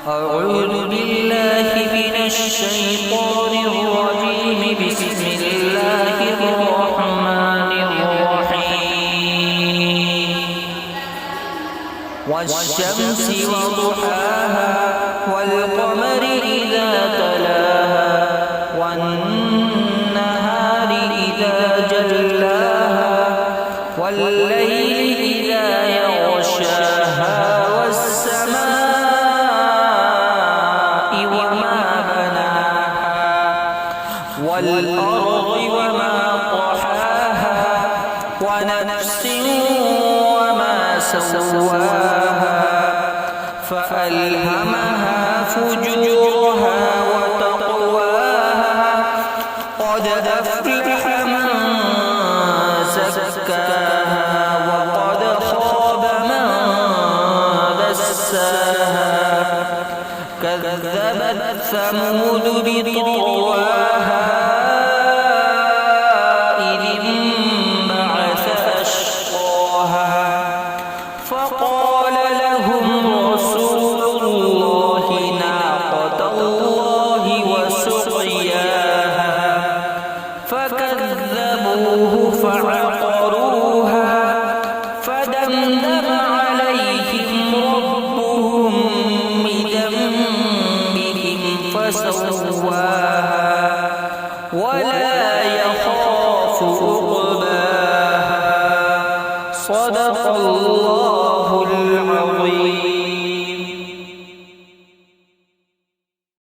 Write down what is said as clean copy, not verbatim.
أعوذ بالله من الشيطان الرجيم. بسم الله الرحمن الرحيم. والشمس وضحاها والقمر إذا تلاها والنهار إذا جلاها والليل إذا يغشاها والسماء وما بناها والأرض وما طحاها ونفس وما سواها فألهمها فجورها وتقواها قد أفلح من زكاها وقد خاب من دساها كذبت ثمود بطغواها إذ انبعث أشقاها فقال لهم رسول الله ناقة الله وسقياها فكذبوه فعقروها فدمدم عليهم ربهم بذنبهم فسواها ولا يخاف عقباها. صدق الله